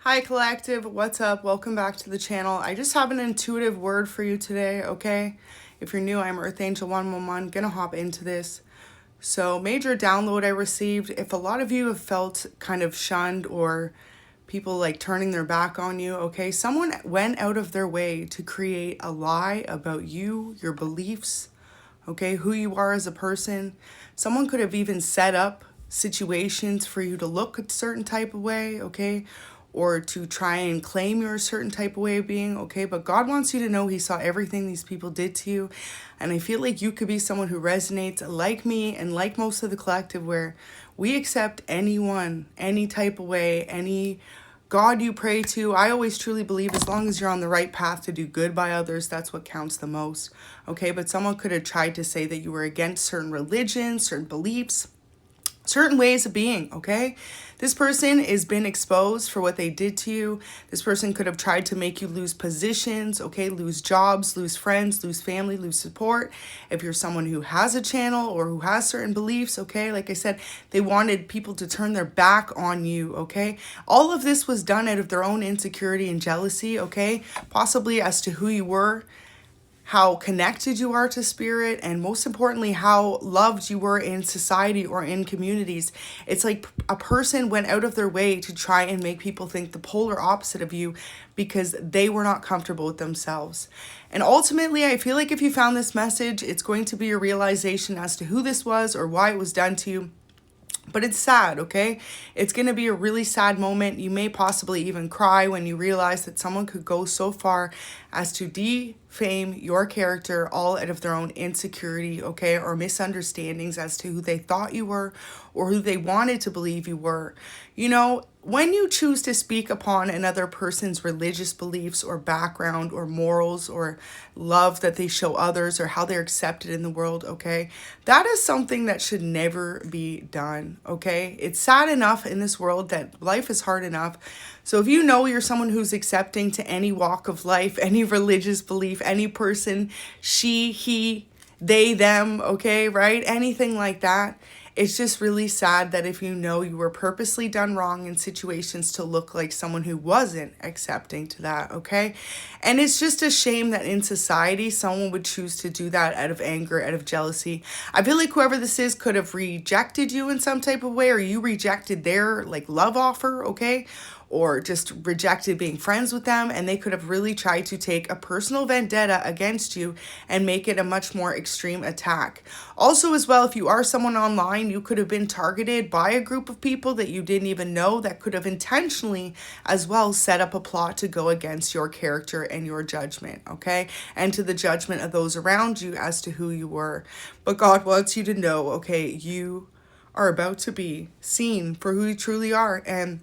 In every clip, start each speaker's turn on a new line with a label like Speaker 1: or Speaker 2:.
Speaker 1: Hi collective, what's up? Welcome back to the channel. I just have an intuitive word for you today, okay? If you're new, I'm Earth Angel 111, gonna hop into this. So major download I received. If a lot of you have felt kind of shunned or people like turning their back on you, okay? Someone went out of their way to create a lie about you, your beliefs, okay? Who you are as a person. Someone could have even set up situations for you to look a certain type of way, okay? Or to try and claim you're a certain type of way of being, okay? But God wants you to know he saw everything these people did to you. And I feel like you could be someone who resonates like me and like most of the collective, where we accept anyone, any type of way, any God you pray to. I always truly believe as long as you're on the right path to do good by others, that's what counts the most, okay? But someone could have tried to say that you were against certain religions, certain beliefs, certain ways of being, okay? This person has been exposed for what they did to you. This person could have tried to make you lose positions, okay? Lose jobs, lose friends, lose family, lose support. If you're someone who has a channel or who has certain beliefs, okay? Like I said, they wanted people to turn their back on you, okay? All of this was done out of their own insecurity and jealousy, okay? Possibly as to who you were, how connected you are to spirit, and most importantly, how loved you were in society or in communities. It's like a person went out of their way to try and make people think the polar opposite of you because they were not comfortable with themselves. And ultimately, I feel like if you found this message, it's going to be a realization as to who this was or why it was done to you. But it's sad, okay? It's going to be a really sad moment. You may possibly even cry when you realize that someone could go so far as to defame your character all out of their own insecurity, okay? Or misunderstandings as to who they thought you were or who they wanted to believe you were. You know, when you choose to speak upon another person's religious beliefs or background or morals or love that they show others or how they're accepted in the world, okay, that is something that should never be done, okay? It's sad enough in this world that life is hard enough. So if you know you're someone who's accepting to any walk of life, any religious belief, any person, she, he, they, them, okay, right? Anything like that. It's just really sad that if you know you were purposely done wrong in situations to look like someone who wasn't accepting to that, okay? And it's just a shame that in society, someone would choose to do that out of anger, out of jealousy. I feel like whoever this is could have rejected you in some type of way, or you rejected their like love offer, okay? Or just rejected being friends with them, and they could have really tried to take a personal vendetta against you and make it a much more extreme attack. Also as well, if you are someone online, you could have been targeted by a group of people that you didn't even know that could have intentionally as well set up a plot to go against your character and your judgment, okay? And to the judgment of those around you as to who you were. But God wants you to know, okay, you are about to be seen for who you truly are. And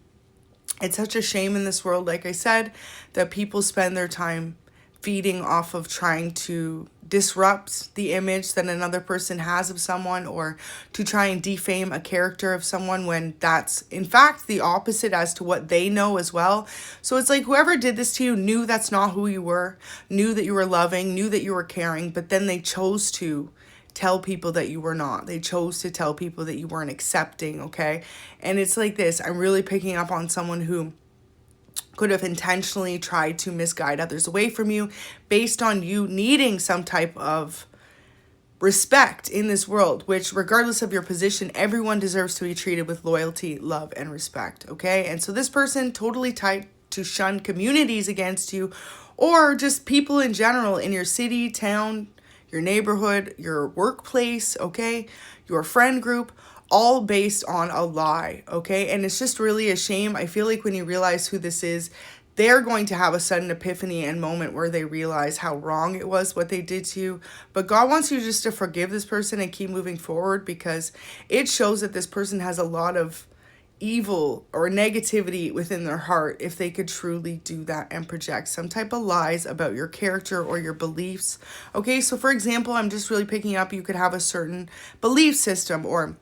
Speaker 1: it's such a shame in this world, like I said, that people spend their time feeding off of trying to disrupt the image that another person has of someone, or to try and defame a character of someone when that's in fact the opposite as to what they know as well. So it's like whoever did this to you knew that's not who you were, knew that you were loving, knew that you were caring, but then they chose to tell people that you were not. They chose to tell people that you weren't accepting, okay? And it's like this. I'm really picking up on someone who could have intentionally tried to misguide others away from you based on you needing some type of respect in this world, which regardless of your position, everyone deserves to be treated with loyalty, love, and respect, okay? And so this person totally tried to shun communities against you, or just people in general in your city, town, your neighborhood, your workplace, okay, your friend group, all based on a lie, okay? And it's just really a shame. I feel like when you realize who this is, they're going to have a sudden epiphany and moment where they realize how wrong it was what they did to you. But God wants you just to forgive this person and keep moving forward, because it shows that this person has a lot of evil or negativity within their heart if they could truly do that and project some type of lies about your character or your beliefs. Okay, so for example, I'm just really picking up, you could have a certain belief system or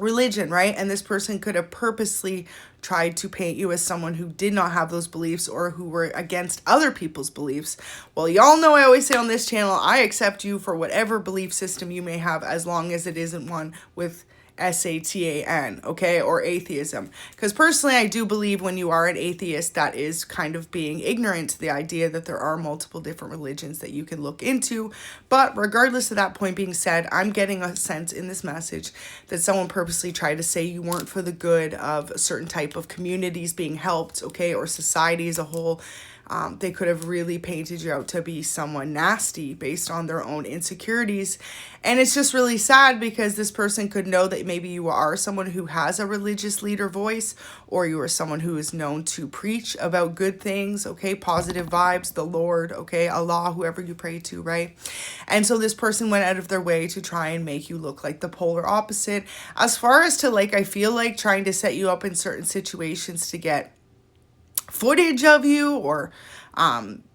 Speaker 1: religion, right? And this person could have purposely tried to paint you as someone who did not have those beliefs or who were against other people's beliefs. Well, y'all know I always say on this channel, I accept you for whatever belief system you may have, as long as it isn't one with Satan, okay, or atheism. Because personally, I do believe when you are an atheist, that is kind of being ignorant to the idea that there are multiple different religions that you can look into. But regardless of that point being said, I'm getting a sense in this message that someone purposely tried to say you weren't for the good of a certain type of communities being helped, okay, or society as a whole. They could have really painted you out to be someone nasty based on their own insecurities. And it's just really sad because this person could know that maybe you are someone who has a religious leader voice, or you are someone who is known to preach about good things, okay, positive vibes, the Lord, okay, Allah, whoever you pray to, right? And so this person went out of their way to try and make you look like the polar opposite. As far as to like, I feel like trying to set you up in certain situations to get footage of you or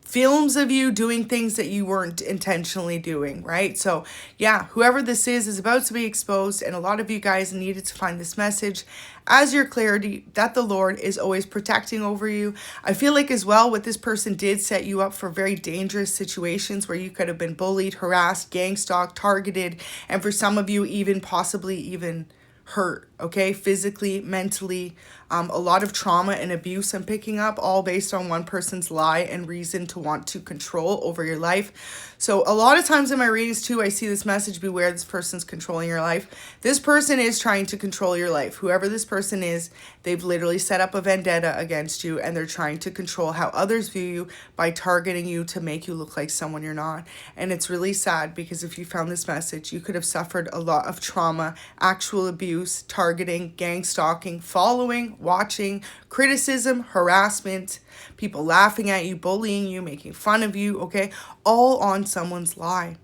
Speaker 1: films of you doing things that you weren't intentionally doing, right? So yeah, whoever this is about to be exposed, and a lot of you guys needed to find this message as your clarity that the Lord is always protecting over you. I feel like as well what this person did set you up for very dangerous situations where you could have been bullied, harassed, gang stalked, targeted, and for some of you even possibly even hurt, okay, physically, mentally, a lot of trauma and abuse I'm picking up, all based on one person's lie and reason to want to control over your life. So a lot of times in my readings too, I see this message, beware, this person's controlling your life. This person is trying to control your life. Whoever this person is, they've literally set up a vendetta against you, and they're trying to control how others view you by targeting you to make you look like someone you're not. And it's really sad because if you found this message, you could have suffered a lot of trauma, actual abuse, targeting, gang stalking, following, watching, criticism, harassment, people laughing at you, bullying you, making fun of you, okay, all on someone's lie.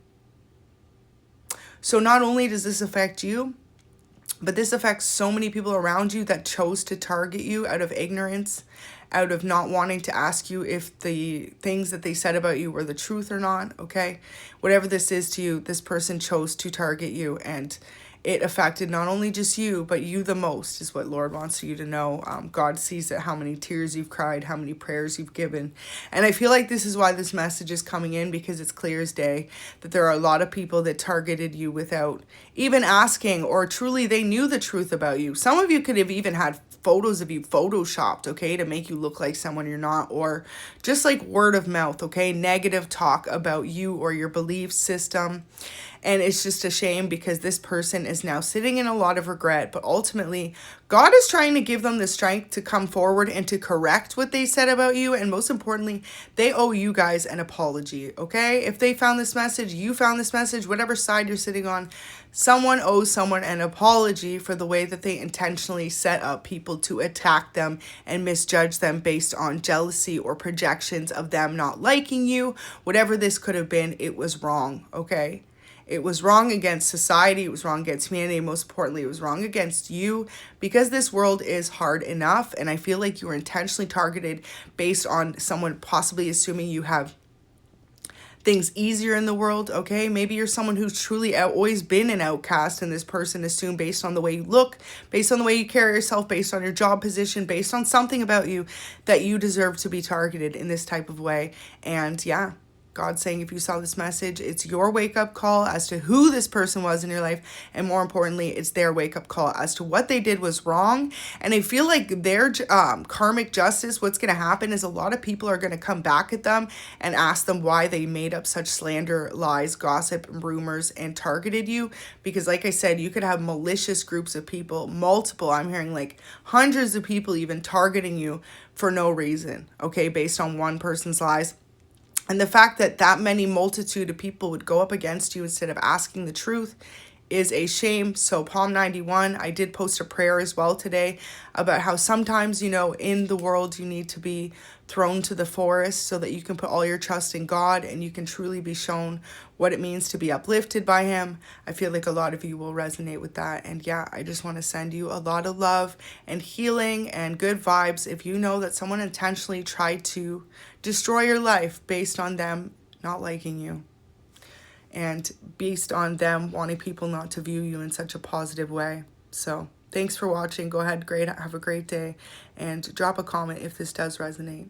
Speaker 1: So not only does this affect you, but this affects so many people around you that chose to target you out of ignorance, out of not wanting to ask you if the things that they said about you were the truth or not, okay? Whatever this is to you, this person chose to target you, and it affected not only just you, but you the most is what Lord wants you to know. God sees it, how many tears you've cried, how many prayers you've given. And I feel like this is why this message is coming in, because it's clear as day that there are a lot of people that targeted you without even asking, or truly they knew the truth about you. Some of you could have even had photos of you photoshopped, okay, to make you look like someone you're not, or just like word of mouth, okay, negative talk about you or your belief system. And it's just a shame because this person is now sitting in a lot of regret, but ultimately God is trying to give them the strength to come forward and to correct what they said about you. And most importantly, they owe you guys an apology, okay? If they found this message, you found this message, whatever side you're sitting on, someone owes someone an apology for the way that they intentionally set up people to attack them and misjudge them based on jealousy or projections of them not liking you. Whatever this could have been, it was wrong, okay? It was wrong against society, it was wrong against humanity, most importantly, it was wrong against you, because this world is hard enough, and I feel like you were intentionally targeted based on someone possibly assuming you have things easier in the world, okay? Maybe you're someone who's truly always been an outcast, and this person assumed based on the way you look, based on the way you carry yourself, based on your job position, based on something about you, that you deserve to be targeted in this type of way. And yeah, God's saying if you saw this message, it's your wake-up call as to who this person was in your life, and more importantly, it's their wake-up call as to what they did was wrong. And I feel like their karmic justice, what's going to happen is a lot of people are going to come back at them and ask them why they made up such slander, lies, gossip, rumors, and targeted you. Because like I said, you could have malicious groups of people, multiple, I'm hearing like hundreds of people even targeting you for no reason, okay, based on one person's lies. And the fact that that many multitude of people would go up against you instead of asking the truth is a shame. So Psalm 91, I did post a prayer as well today about how sometimes, you know, in the world you need to be thrown to the forest so that you can put all your trust in God and you can truly be shown what it means to be uplifted by him. I feel like a lot of you will resonate with that. And yeah, I just want to send you a lot of love and healing and good vibes if you know that someone intentionally tried to destroy your life based on them not liking you and based on them wanting people not to view you in such a positive way. So thanks for watching. Go ahead, have a great day, and drop a comment if this does resonate.